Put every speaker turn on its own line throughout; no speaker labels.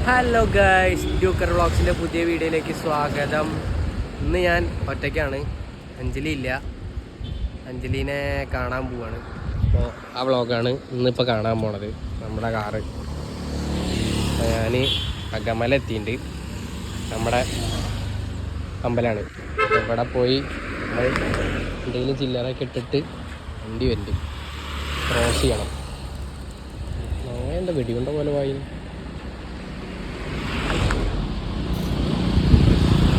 Hello guys, ഡ്യൂക്കർ വ്ളോഗ്സിൻ്റെ പുതിയ വീഡിയോയിലേക്ക് സ്വാഗതം. ഇന്ന് ഞാൻ ഒറ്റയ്ക്കാണ്, അഞ്ജലി ഇല്ല. അഞ്ജലീനെ കാണാൻ പോവാണ്. അപ്പോൾ ആ വ്ളോഗാണ് ഇന്നിപ്പോൾ കാണാൻ പോണത്. നമ്മുടെ കാറ് ഞാൻ അകമല എത്തിയിട്ടുണ്ട്. നമ്മുടെ അമ്പലമാണ്. അപ്പോൾ ഇവിടെ പോയി നമ്മൾ എന്തെങ്കിലും ചില്ലറൊക്കെ ഇട്ടിട്ട് വണ്ടി വരുന്നുണ്ട്, ക്രോസ് ചെയ്യണം. എന്താ വെടികൊണ്ട പോലെ വായി.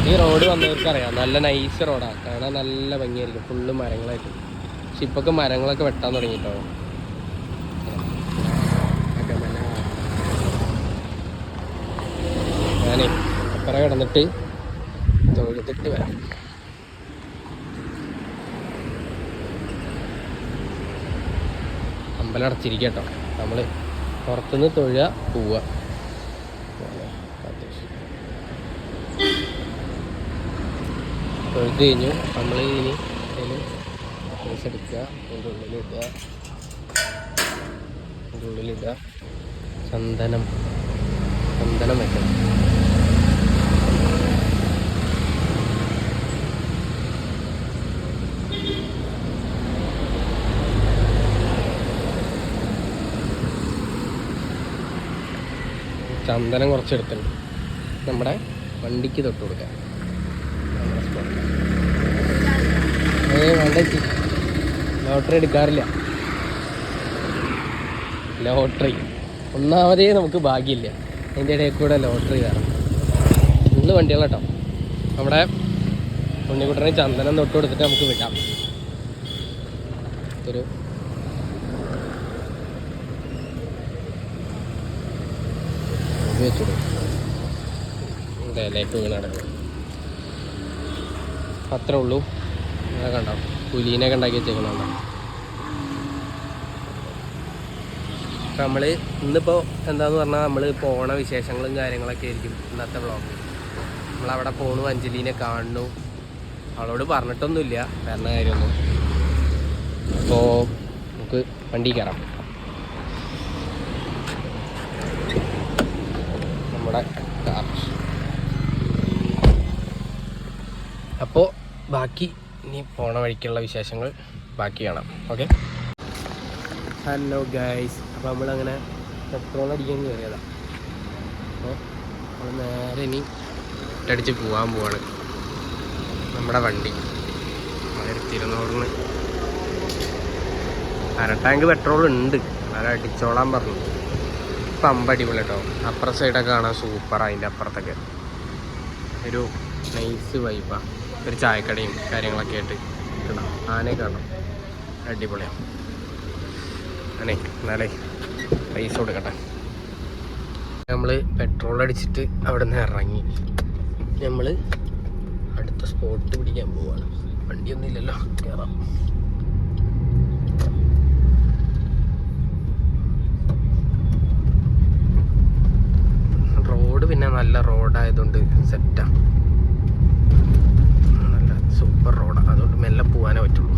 ഈ റോഡ് വന്നവർക്കറിയാം, നല്ല നൈസ് റോഡാണ്, കാണാൻ നല്ല ഭംഗിയായിരിക്കും, ഫുള്ള് മരങ്ങളായിട്ട്. പക്ഷെ ഇപ്പൊക്കെ മരങ്ങളൊക്കെ വെട്ടാൻ തുടങ്ങിയിട്ടോ. ഞാനേ അപ്പുറം കിടന്നിട്ട് തൊഴുതിട്ട് വരാം. അമ്പലം അടച്ചിരിക്കട്ടോ, നമ്മൾ പുറത്തുനിന്ന് തൊഴുക പോവുക. തൊഴുത് കഴിഞ്ഞു. നമ്മൾ ഇനി പൈസ എടുക്കുക, അതിൻ്റെ ഉള്ളിലിടുക. ചന്ദനം വെക്കണം. ചന്ദനം കുറച്ചെടുത്തിട്ടുണ്ട്. നമ്മുടെ വണ്ടിക്ക് തൊട്ട് കൊടുക്കാം. വേണ്ട, ലോട്ടറി എടുക്കാറില്ല. ലോട്ടറി ഒന്നാമതേ നമുക്ക് ഭാഗ്യമില്ല, അതിൻ്റെ ഇടയിൽ കൂടെ ലോട്ടറി കയറാം. ഫുള്ള് വണ്ടികളാട്ടോ. നമ്മുടെ ഉണ്ണിക്കുട്ടനെ ചന്ദനം തൊട്ട് കൊടുത്തിട്ട് നമുക്ക് വിടാം. ഒരു വെച്ചിടും ഇതേലേക്ക് വീണ് കിടക്കും. അത്രേ ഉള്ളൂ. അങ്ങനെ കണ്ടോ, പുലീനൊക്കെ ഉണ്ടാക്കി വെച്ചേക്കണോ. അപ്പം നമ്മൾ ഇന്നിപ്പോൾ എന്താന്ന് പറഞ്ഞാൽ നമ്മൾ പോണ വിശേഷങ്ങളും കാര്യങ്ങളൊക്കെ ആയിരിക്കും ഇന്നത്തെ വ്ളോഗ്. നമ്മളവിടെ പോണു, അഞ്ജലീനെ കാണുന്നു. അവളോട് പറഞ്ഞിട്ടൊന്നുമില്ല വരണ കാര്യമൊന്നും. അപ്പോൾ നമുക്ക് വണ്ടി കയറാം. നമ്മുടെ കാർ. അപ്പോൾ ബാക്കി ഇനി പോണ വഴിക്കുള്ള വിശേഷങ്ങൾ ബാക്കി കാണാം. ഓക്കെ. ഹലോ ഗൈസ്, അപ്പോൾ നമ്മളങ്ങനെ പെട്രോൾ അടിക്കാൻ കയറിയതാണ്. അപ്പോൾ നമ്മൾ നേരെ ഇനി അടിച്ച് പോകാൻ പോവാണ്. നമ്മുടെ വണ്ടി 1200 ടാങ്ക് പെട്രോൾ ഉണ്ട്. അത് അടിച്ചോളാൻ പറഞ്ഞു. പമ്പ് അടിപൊളി കേട്ടോ. അപ്പുറ സൈഡൊക്കെ കാണാൻ സൂപ്പറാണ്. അതിൻ്റെ അപ്പുറത്തൊക്കെ ഒരു നൈസ് വൈബാണ്. ഒരു ചായക്കടയും കാര്യങ്ങളൊക്കെ ആയിട്ട് കിട്ടണം. ആനയെ കാണണം, അടിപൊളിയാണ്. ആനേ എന്നാലേ പൈസ കൊടുക്കട്ടെ. നമ്മൾ പെട്രോൾ അടിച്ചിട്ട് അവിടെ നിന്ന് ഇറങ്ങി നമ്മൾ അടുത്ത സ്പോട്ട് പിടിക്കാൻ പോവാണ്. വണ്ടിയൊന്നും ഇല്ലല്ലോ, കയറാം. റോഡ് പിന്നെ നല്ല റോഡായതുകൊണ്ട് സെറ്റാണ്, നല്ല സൂപ്പർ റോഡാണ്. അതുകൊണ്ട് മെല്ലെ പോകാനേ പറ്റുള്ളൂ,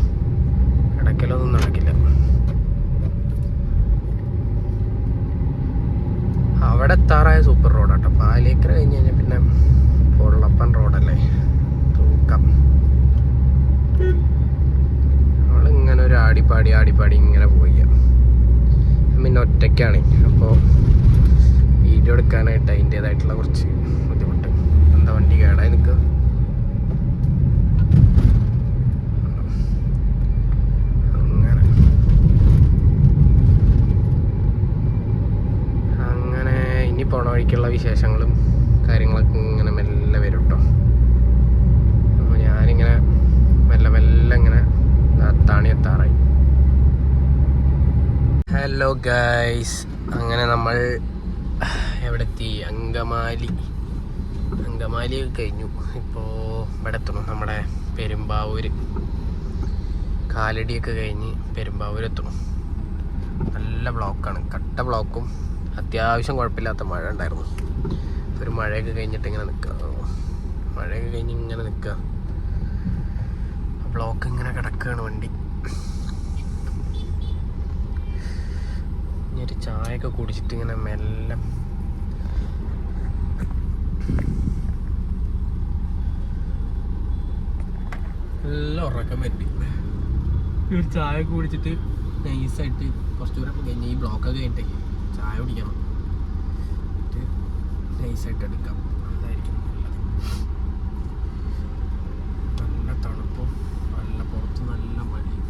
ഇടയ്ക്കലൊന്നും നടക്കില്ല. അവിടെ എത്താറായ സൂപ്പർ റോഡാട്ടോ. പാലേക്കര കഴിഞ്ഞ് കഴിഞ്ഞാൽ പിന്നെ പൊള്ളപ്പൻ റോഡല്ലേ, തൂക്കം. നമ്മളിങ്ങനെ ഒരു ആടിപ്പാടി ഇങ്ങനെ പോയി. പിന്നെ ഒറ്റയ്ക്കാണ്, അപ്പോൾ വീഡിയോ എടുക്കാനായിട്ട് അതിൻ്റേതായിട്ടുള്ള കുറച്ച് ബുദ്ധിമുട്ട്. എന്താ വണ്ടി കേടായി നിൽക്കുക. അങ്ങനെ ഇനി പോണ വഴിക്കുള്ള വിശേഷങ്ങളും കാര്യങ്ങളൊക്കെ ഇങ്ങനെ മെല്ലെ വരും കേട്ടോ. അപ്പോൾ ഞാനിങ്ങനെ മെല്ലെ ഇങ്ങനെ എത്താറായി. ഹലോ ഗൈസ്, അങ്ങനെ നമ്മൾ എവിടെ എത്തി? അങ്കമാലി കഴിഞ്ഞു. ഇപ്പോൾ ഇവിടെ എത്തണം. നമ്മുടെ പെരുമ്പാവൂര് കാലടിയൊക്കെ കഴിഞ്ഞ് പെരുമ്പാവൂർ എത്തണം. നല്ല ബ്ലോക്കാണ്, കട്ട ബ്ലോക്കും. അത്യാവശ്യം കുഴപ്പമില്ലാത്ത മഴ ഉണ്ടായിരുന്നു. ഒരു മഴയൊക്കെ കഴിഞ്ഞിട്ട് ഇങ്ങനെ നിൽക്കുക. ബ്ലോക്ക് ഇങ്ങനെ കിടക്കുകയാണ് വണ്ടി. ഇനി ഒരു ചായയൊക്കെ കുടിച്ചിട്ട് ഇങ്ങനെ മെല്ലെ എല്ലാം ഉറക്കം പറ്റി. ഒരു ചായ കുടിച്ചിട്ട് നൈസായിട്ട് കുറച്ച് ദൂരം കഴിഞ്ഞ് ഈ ബ്ലോക്കൊക്കെ കഴിഞ്ഞിട്ടേ ചായ കുടിക്കണം. നൈസായിട്ട് എടുക്കാം, അതായിരിക്കും നല്ലത്. നല്ല തണുപ്പും നല്ല പുറത്ത് നല്ല മഴയും.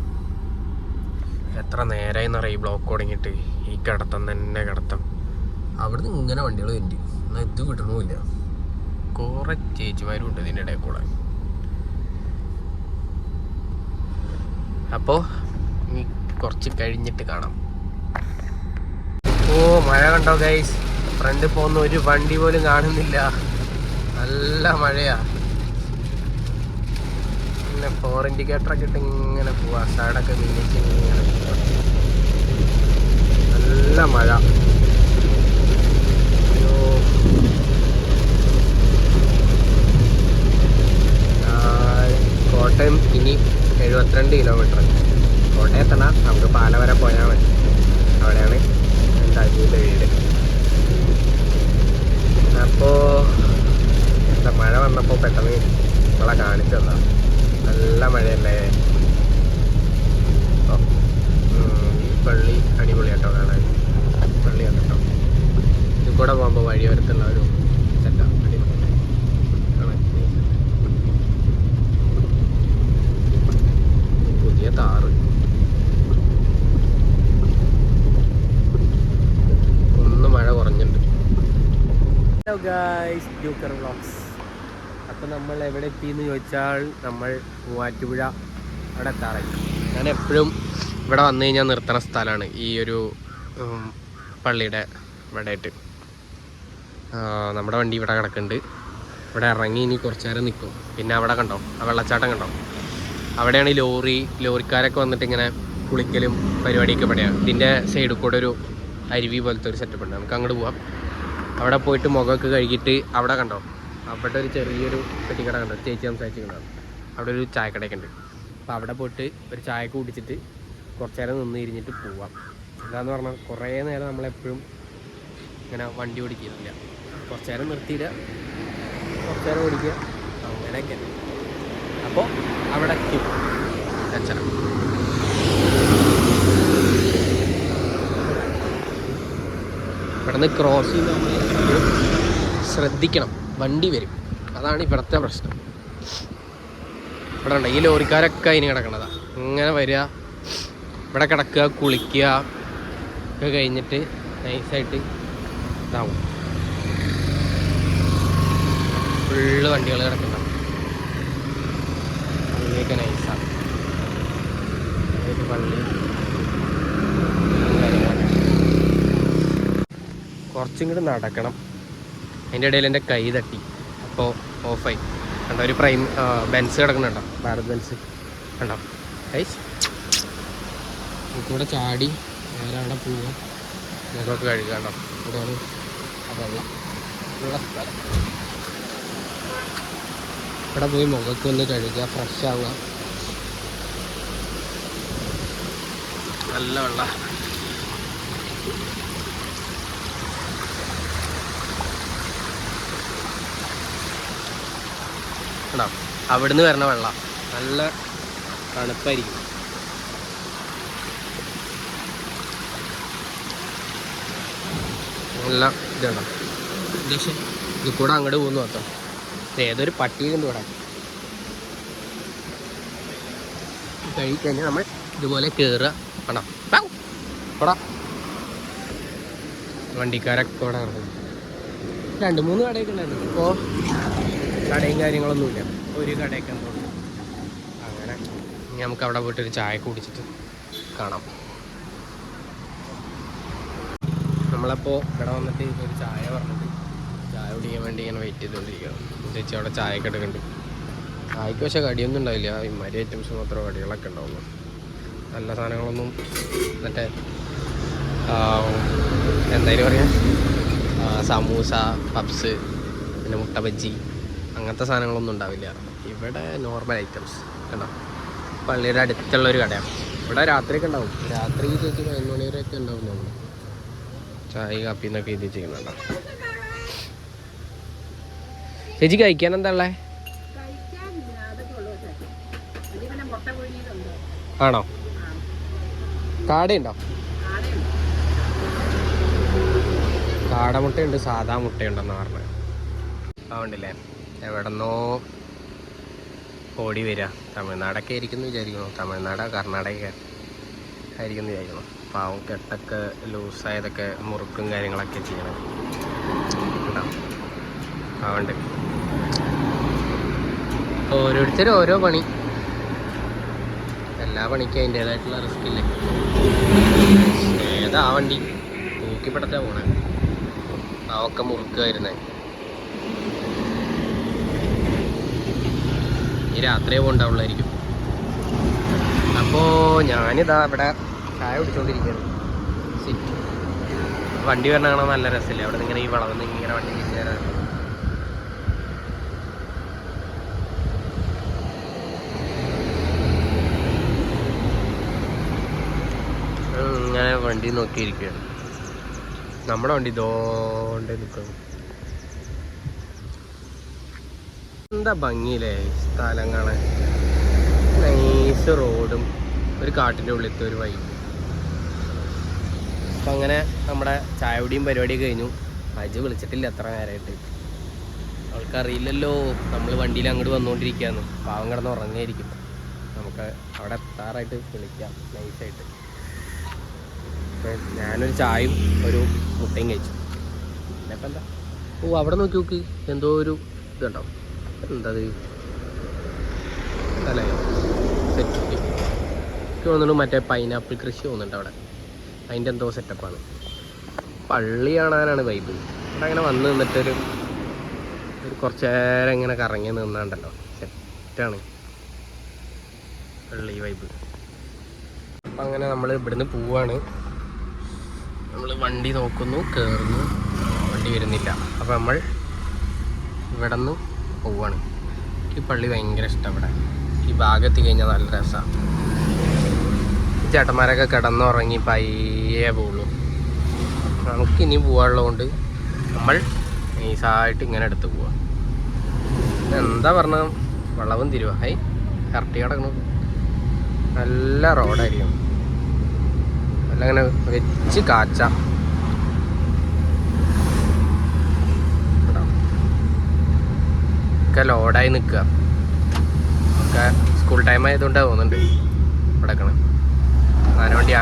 എത്ര നേരമായി എന്നറിയാം ഈ ബ്ലോക്ക് തുടങ്ങിയിട്ട്. ഈ കിടത്തം തന്നെ കിടത്തം. അവിടുന്ന് ഇങ്ങനെ വണ്ടികൾ ഉണ്ട്, എന്നാൽ ഇത് വിടണമില്ല. കുറേ ചേച്ചിമാരും ഉണ്ട് ഇതിൻ്റെ ഇടയിൽ കൂടെ. അപ്പോൾ ഇനി കുറച്ച് കഴിഞ്ഞിട്ട് കാണാം. ഓ മഴ കണ്ടോ ഗൈസ്, ഫ്രണ്ടിൽ പോകുന്ന ഒരു വണ്ടി പോലും കാണുന്നില്ല. നല്ല മഴയാ. പിന്നെ 4 ഇൻഡിക്കേറ്ററൊക്കെ ഇട്ട് ഇങ്ങനെ പോവാ, സൈഡൊക്കെ മിന്നിച്ച് ഇങ്ങനെ പോവാ. നല്ല മഴ. അയ്യോ കോട്ടയം ഇനി 72 കിലോമീറ്റർ. കോട്ടയത്തണ നമുക്ക് പാല വരെ പോയാൽ മതി. അവിടെയാണ് എൻ്റെ അജീൻ്റെ വീട്. അപ്പോൾ എന്താ മഴ വന്നപ്പോൾ പെട്ടെന്ന് നമ്മളെ കാണിച്ചു തന്നാ. നല്ല മഴയല്ലേ. ഈ പള്ളി അടിപൊളി കേട്ടോ കാണാൻ. പള്ളി വന്നിട്ടോ ഇത് കൂടെ പോകുമ്പോൾ വഴിയോരത്തുള്ള ഒരു സെറ്റാണ് അടിപൊളി. പുതിയ താറ് ഒന്ന് മഴ കുറഞ്ഞിട്ടുണ്ട്. Hello guys, Duker vlogs. അപ്പോൾ നമ്മൾ എവിടെ എത്തിയെന്ന് ചോദിച്ചാൽ നമ്മൾ മൂവാറ്റുപുഴ അവിടെ എത്താറായി. ഞാൻ എപ്പോഴും ഇവിടെ വന്നു കഴിഞ്ഞാൽ നിർത്തുന്ന സ്ഥലമാണ് ഈ ഒരു പള്ളിയുടെ ഇവിടെ ആയിട്ട്. നമ്മുടെ വണ്ടി ഇവിടെ കിടക്കുന്നുണ്ട്. ഇവിടെ ഇറങ്ങി ഇനി കുറച്ച് നേരം നിൽക്കും. പിന്നെ അവിടെ കണ്ടോ ആ വെള്ളച്ചാട്ടം കണ്ടോ, അവിടെയാണ് ഈ ലോറിക്കാരൊക്കെ വന്നിട്ട് ഇങ്ങനെ കുളിക്കലും പരിപാടിയൊക്കെ ഇവിടെയാണ്. ഇതിൻ്റെ സൈഡിൽ കൂടെ ഒരു അരുവി പോലത്തെ ഒരു സെറ്റപ്പ് ഉണ്ട്. നമുക്ക് അങ്ങോട്ട് പോവാം. അവിടെ പോയിട്ട് മുഖമൊക്കെ കഴുകിയിട്ട് അവിടെ കണ്ടോ അവിടെ ഒരു ചെറിയൊരു പെട്ടിക്കട കണ്ടോ, ചേച്ചി സംസാരിച്ചിട്ടുണ്ടാവും. അവിടെ ഒരു ചായക്കടയൊക്കെ ഉണ്ട്. അപ്പോൾ അവിടെ പോയിട്ട് ഒരു ചായക്ക് കുടിച്ചിട്ട് കുറച്ച് നേരം നിന്ന് ഇരിഞ്ഞിട്ട് പോവാം. എന്താണെന്ന് പറഞ്ഞാൽ കുറേ നേരം നമ്മളെപ്പോഴും ഇങ്ങനെ വണ്ടി ഓടിക്കുന്നില്ല. കുറച്ച് നേരം നിർത്തിയില്ല, കുറച്ച് നേരം ഓടിക്കുക, അങ്ങനെയൊക്കെ. അപ്പോൾ അവിടെ എത്തി വെച്ചാൽ ഇവിടെ നിന്ന് ക്രോസ് ചെയ്യുന്ന നമ്മൾ ശ്രദ്ധിക്കണം, വണ്ടി വരും. അതാണ് ഇവിടുത്തെ പ്രശ്നം. ഇവിടെ ഉണ്ട് ഈ ലോറിക്കാരൊക്കെ അതിന് കിടക്കണതാ. ഇങ്ങനെ വരിക, ഇവിടെ കിടക്കുക, കുളിക്കുക ഒക്കെ കഴിഞ്ഞിട്ട് നൈസായിട്ട് ഇതാവും. ഫുള്ള് വണ്ടികൾ കിടക്കണ്ട. പള്ളിയൊക്കെ നൈസാണ്. പള്ളി കുറച്ചും കൂടി നടക്കണം. അതിൻ്റെ ഇടയിൽ എൻ്റെ കൈ തട്ടി, അപ്പോൾ ഓഫായി. കണ്ടോ ഒരു ബെൻസ് കിടക്കുന്നുണ്ടോ, ഭാരത് ബെൻസ് കണ്ടോ ഗൈസ്. നമുക്കിവിടെ ചാടി നേരെ അവിടെ പോവുക, മുഖമൊക്കെ കഴുകുക. കണ്ടോ ഇവിടെയാണ് വെള്ളം ഉള്ള സ്ഥലം. ഇവിടെ പോയി മുഖമൊക്കെ ഒന്ന് കഴുകുക, ഫ്രഷ് ആവുക. നല്ല വെള്ളം. അവിടുന്ന് വരണ വെള്ളം നല്ല തണുപ്പായിരിക്കും. നല്ല ഇതാണ്. പക്ഷേ ഇത് കൂടെ അങ്ങോട്ട് പോകുന്നു മാത്രം. ഏതൊരു പട്ടിയുണ്ട് ഇവിടെ. കഴിക്കഴിഞ്ഞാൽ നമ്മൾ ഇതുപോലെ കയറുക. വേണം ഇവിടെ വണ്ടിക്കാരൊക്കെ ഇവിടെ നടക്കുന്നു. 2-3 കടയൊക്കെ ഉണ്ടായിരുന്നു. ഇപ്പോൾ കടയും കാര്യങ്ങളൊന്നുമില്ല, ഒരു കടയൊക്കെ ഉണ്ടോ. അങ്ങനെ ഇനി നമുക്ക് അവിടെ പോയിട്ടൊരു ചായ കുടിച്ചിട്ട് കാണാം. നമ്മളപ്പോൾ ഇവിടെ വന്നിട്ട് ഒരു ചായ പറഞ്ഞിട്ട് ചായ കുടിക്കാൻ വേണ്ടി ഇങ്ങനെ വെയിറ്റ് ചെയ്തുകൊണ്ടിരിക്കുകയാണ്. ചേച്ചി അവിടെ ചായയൊക്കെ എടുക്കുന്നുണ്ട്. ചായക്ക് പക്ഷേ കടിയൊന്നും ഉണ്ടാവില്ല, ഇമാരി ഐറ്റംസ് മാത്രമേ കടികളൊക്കെ ഉണ്ടാവുള്ളൂ. നല്ല സാധനങ്ങളൊന്നും മറ്റേ എന്തായാലും പറയാം സമൂസ, പപ്സ്, പിന്നെ മുട്ട ബജ്ജി അങ്ങനത്തെ സാധനങ്ങളൊന്നും ഉണ്ടാവില്ല. ഇവിടെ നോർമൽ ഐറ്റംസ് കണ്ടോ. പള്ളിയുടെ അടുത്തുള്ളൊരു കടയാണ്. ഇവിടെ രാത്രിയൊക്കെ ഉണ്ടാവും. രാത്രി ചേച്ചി 11 മണി വരെയൊക്കെ ഉണ്ടാവും. നമ്മൾ ചായ കാപ്പി എന്നൊക്കെ ഇത് ചെയ്യുന്നുണ്ടോ. ചേച്ചി കഴിക്കാൻ എന്താ ഉള്ളേ? ആണോ? കാടയുണ്ടോ? കാടമുട്ടയുണ്ട്, സാധാ മുട്ടയുണ്ടെന്ന് പറഞ്ഞത്. അതുകൊണ്ടില്ലേ എവിടെന്നോ ഓടി വരിക. തമിഴ്നാടൊക്കെ ആയിരിക്കും എന്ന് വിചാരിക്കുന്നു. തമിഴ്നാടോ കർണാടക ആയിരിക്കും എന്ന് വിചാരിക്കുന്നു. പാവം കെട്ടൊക്കെ ലൂസായതൊക്കെ മുറുക്കും കാര്യങ്ങളൊക്കെ ചെയ്യണം കേട്ടോ. അതുകൊണ്ട് ഓരോരുത്തരും ഓരോ പണി. എല്ലാ പണിക്കും അതിൻ്റേതായിട്ടുള്ള റിസ്ക് ഇല്ലേ. ഏതാ വണ്ടി തൂക്കിപ്പെടറ്റാ പോണേ. അവൊക്കെ മുറുക്കുമായിരുന്നേ. ഈ രാത്രിയെ പോകണ്ടാവുള്ളായിരിക്കും. അപ്പോൾ ഞാനിതാ ഇവിടെ ചായ കുടിച്ചുകൊണ്ടിരിക്കുകയാണ്. വണ്ടി വരണ കാണാൻ നല്ല രസമില്ലേ. അവിടെ നിന്ന് ഇങ്ങനെ ഈ വളവെന്ന് ഇങ്ങനെ വണ്ടി തിരിച്ചു തരാൻ. ഇങ്ങനെ വണ്ടി നോക്കിയിരിക്കുകയാണ്. നമ്മുടെ വണ്ടി ഇതോണ്ടേ നിൽക്കുന്നു. എന്താ ഭംഗിയില്ലേ സ്ഥലം കാണാൻ. നൈസ് റോഡും ഒരു കാട്ടിൻ്റെ ഉള്ളിലത്തെ ഒരു വഴി. അപ്പം അങ്ങനെ നമ്മുടെ ചായകുടിയും പരിപാടിയൊക്കെ കഴിഞ്ഞു. അജ് വിളിച്ചിട്ടില്ല എത്ര നേരമായിട്ട്. അവൾക്കറിയില്ലല്ലോ നമ്മൾ വണ്ടിയിൽ അങ്ങോട്ട് വന്നുകൊണ്ടിരിക്കുകയാണ്. പാവം കിടന്ന് ഉറങ്ങിയിരിക്കും. നമുക്ക് അവിടെ എത്താറായിട്ട് വിളിക്കാം നൈസായിട്ട്. അപ്പം ഞാനൊരു ചായയും ഒരു മുട്ടയും കഴിച്ചു. പിന്നെ ഇപ്പം എന്താ, അവിടെ നോക്കി നോക്ക്, എന്തോ ഒരു ഇതുണ്ടാവും. എന്തത് അല്ലേ സെറ്റ്. എനിക്ക് തോന്നുന്നു മറ്റേ പൈനാപ്പിൾ കൃഷി തോന്നുന്നുണ്ട് അവിടെ. അതിൻ്റെ എന്തോ സെറ്റപ്പാണ്. പള്ളി കാണാനാണ് വൈബ്. അവിടെ അങ്ങനെ വന്ന് നിന്നിട്ടൊരു കുറച്ച് നേരം ഇങ്ങനെ കറങ്ങി നിന്നാണ്ടല്ലോ സെറ്റാണ് പള്ളി വൈബ്. അപ്പം അങ്ങനെ നമ്മൾ ഇവിടുന്ന് പോവാണ്. നമ്മൾ വണ്ടി നോക്കുന്നു, കയറുന്നു, വണ്ടി വരുന്നില്ല. അപ്പോൾ നമ്മൾ ഇവിടെ നിന്ന് പോവാണ്. ഈ പള്ളി ഭയങ്കര ഇഷ്ടം. ഇവിടെ ഈ ഭാഗത്ത് കഴിഞ്ഞാൽ നല്ല രസമാണ്. ഈ ചേട്ടന്മാരൊക്കെ കിടന്നുറങ്ങി പയ്യേ പോവുള്ളൂ. നമുക്കിനി പോകാനുള്ളതുകൊണ്ട് നമ്മൾ നൈസായിട്ട് ഇങ്ങനെ എടുത്ത് പോവാം. എന്താ പറഞ്ഞ വളവും തിരുവ. ഹൈ കറക്റ്റ് കിടക്കണം. നല്ല റോഡായിരിക്കും. നല്ല അങ്ങനെ വെച്ച് കാച്ച. ഒക്കെ ലോഡായി നിൽക്കുക. ഒക്കെ സ്കൂൾ ടൈം ആയതുകൊണ്ട് തോന്നുന്നുണ്ട് ഇവിടെ കിടക്കണം.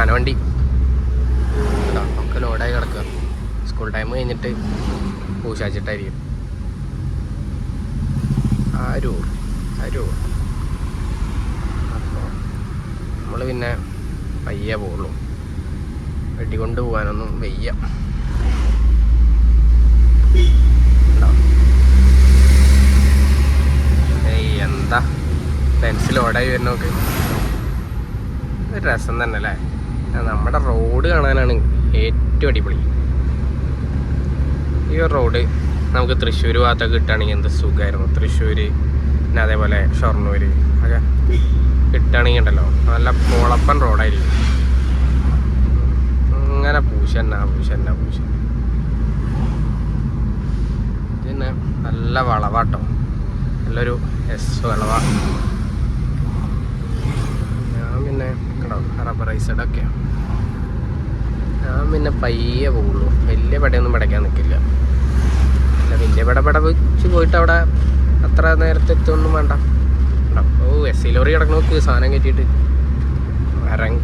ആനവണ്ടി കേട്ടോ. ഒക്കെ ലോഡായി കിടക്കുക. സ്കൂൾ ടൈം കഴിഞ്ഞിട്ട് പൂശാച്ചിട്ടായിരിക്കും. അരൂർ അപ്പോൾ നമ്മൾ പിന്നെ പയ്യെ പോകുള്ളൂ. വെട്ടിക്കൊണ്ട് പോകാനൊന്നും വയ്യ. എന്താ പെൻസിൽ ഓടായി വരുന്നോക്ക്. ഒരു രസം തന്നെ അല്ലേ. നമ്മുടെ റോഡ് കാണാനാണ് ഏറ്റവും അടിപൊളി. ഈ ഒരു റോഡ് നമുക്ക് തൃശ്ശൂർ ഭാഗത്തൊക്കെ കിട്ടുകയാണെങ്കിൽ എന്ത് സുഖമായിരുന്നു. തൃശ്ശൂർ പിന്നെ അതേപോലെ ഷൊർണൂർ ഒക്കെ കിട്ടുകയാണെങ്കിൽ ഉണ്ടല്ലോ നല്ല പൊളപ്പൻ റോഡായിരിക്കും. അങ്ങനെ പൂശന്ന പിന്നെ നല്ല വളവാട്ടോ. നല്ലൊരു വളവ. ഞാൻ പിന്നെ കേട്ടോ റബ്ബറൈസഡൊക്കെയാണ്. ഞാൻ പിന്നെ പയ്യെ പോകുള്ളൂ. വലിയ പടയൊന്നും പടയ്ക്കാൻ നിൽക്കില്ല. അല്ല വലിയ പട വെച്ച് പോയിട്ട് അവിടെ അത്ര നേരത്തെ എത്തുമൊന്നും വേണ്ട. ഓ SC ലോറി കിടക്കണ നോക്ക്. സാധനം കയറ്റിയിട്ട്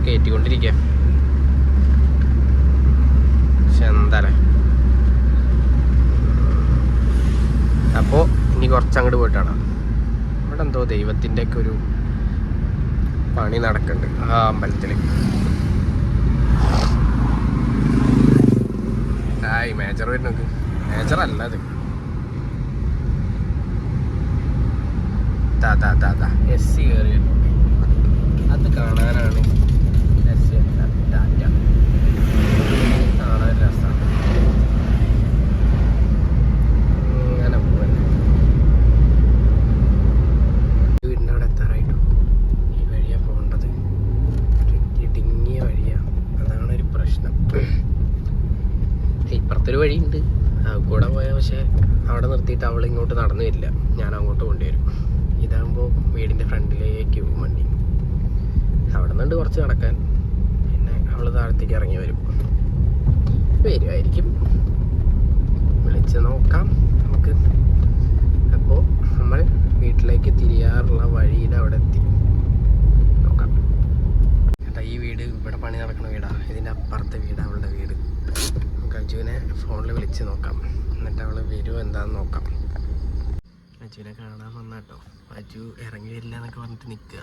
കയറ്റിക്കൊണ്ടിരിക്കുക. പക്ഷെ എന്താല്ലേ. അപ്പോൾ ഇനി കുറച്ചങ്ങോട്ട് പോയിട്ടാണ്. ഇവിടെ എന്തോ ദൈവത്തിൻ്റെ ഒക്കെ ഒരു പണി നടക്കുന്നുണ്ട് ആ അമ്പലത്തിൽ. ആയി മേജർ വരുന്നോക്ക്. മേജറല്ല അത്. SC കയറി അത് കാണാനാണ്. SC ടാറ്റ കാണാൻ രസമാണ്. അങ്ങനെ പോകല്ലേ. വീടിൻ്റെ അവിടെ എത്താറായിട്ടു. ഈ വഴിയാണ് പോകേണ്ടത്. ഇടുങ്ങിയ വഴിയാണ്. അതാണ് ഒരു പ്രശ്നം. ഇപ്പുറത്തൊരു വഴിയുണ്ട്. കൂടെ പോയാൽ പക്ഷേ അവിടെ നിർത്തിയിട്ട് അവൾ ഇങ്ങോട്ട് നടന്നു വരില്ല, ഞാൻ അങ്ങോട്ട് കൊണ്ടുവരും. ഇതാകുമ്പോൾ വീടിൻ്റെ ഫ്രണ്ടിലേക്ക് പോകും വണ്ടി. അവിടെ നിന്നുണ്ട് കുറച്ച് നടക്കാൻ, പിന്നെ അവൾ താഴത്തേക്ക് ഇറങ്ങി വരുമായിരിക്കും. വിളിച്ച് നോക്കാം നമുക്ക്. അപ്പോൾ നമ്മൾ വീട്ടിലേക്ക് തിരിയാറുള്ള വഴിയിൽ അവിടെ എത്തി. നോക്കാം ചേട്ടാ, ഈ വീട് ഇവിടെ പണി നടക്കുന്ന വീടാണ്. ഇതിൻ്റെ അപ്പുറത്തെ വീടാണ് അവളുടെ വീട്. നമുക്ക് അജുവിനെ ഫോണിൽ വിളിച്ച് നോക്കാം, എന്നിട്ട് അവൾ വരുമോ എന്താണെന്ന് നോക്കാം. അജുവിനെ കാണാൻ വന്നാട്ടോ. അജു ഇറങ്ങി വരില്ല എന്നൊക്കെ പറഞ്ഞിട്ട് നിൽക്കുക.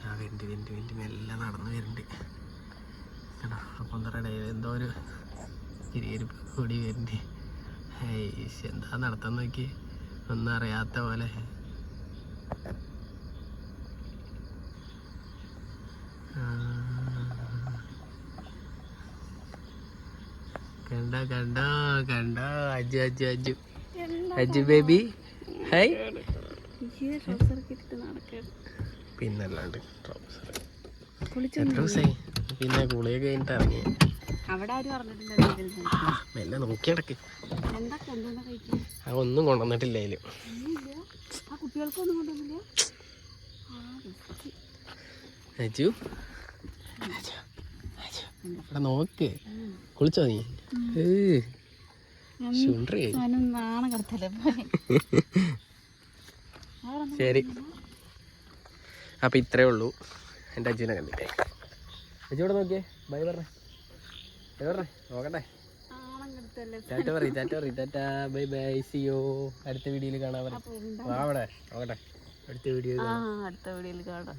ആ വെന്റ് മെല്ലെ നടന്ന് വരുന്നുണ്ട് കേട്ടോ. അപ്പം എന്താ പറയുക, എന്തോ ഒരു തിരിയിരിപ്പ് കൂടി വരുന്നുണ്ട്. എന്താ നടത്താൻ നോക്കി, ഒന്നും അറിയാത്ത പോലെ. കണ്ടോ കണ്ടോ കണ്ടോ, അജു അജു അജു അജു ബേബി. ഹായ്. പിന്നല്ലാണ്ട് ട്രൗസർ പിന്നെ കുളിയൊക്കെ കഴിഞ്ഞിട്ട് ഇറങ്ങി. മെല്ലെ നോക്കി നടക്ക്. ഒന്നും കൊണ്ടുവന്നിട്ടില്ല അതില്. അജു ഇവിടെ നോക്ക്. കുളിച്ചോ നീ? ശരി, അപ്പൊ ഇത്രേ ഉള്ളൂ. എൻ്റെ അജുവിനെ കണ്ടിട്ടേ. അജു ഇവിടെ നോക്കിയേ, ബൈ പറഞ്ഞേ. നോക്കട്ടെ. Tata bye bye, see you. അടുത്ത വീഡിയോയിൽ കാണാൻ പറയും. അവിടെ നോക്കട്ടെ, അടുത്ത വീഡിയോയിൽ കാണാം.